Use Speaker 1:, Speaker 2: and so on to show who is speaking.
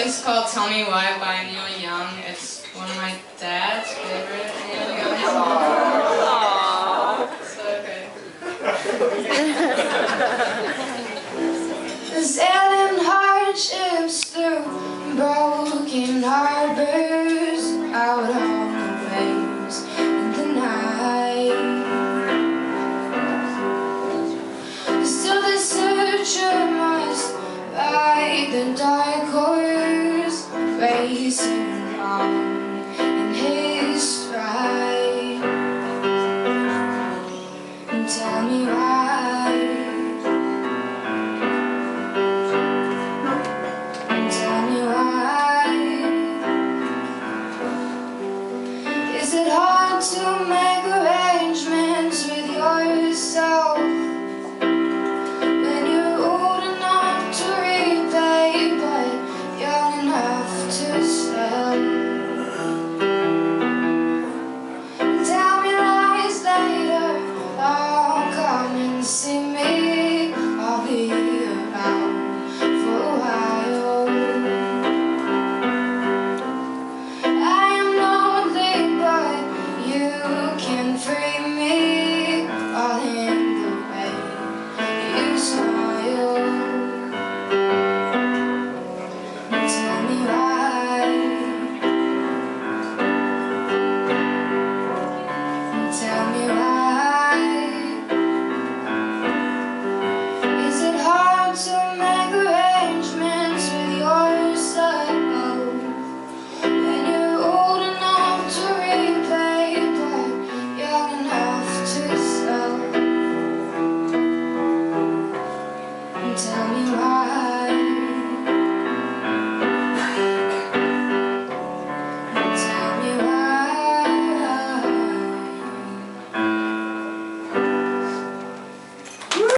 Speaker 1: is called Tell Me Why by Neil Young. It's one of my dad's favorite Neil Young songs. So, okay.
Speaker 2: Sailing hardships through broken harbors, out on the waves in the night. Still the searcher must ride the dark horse, racing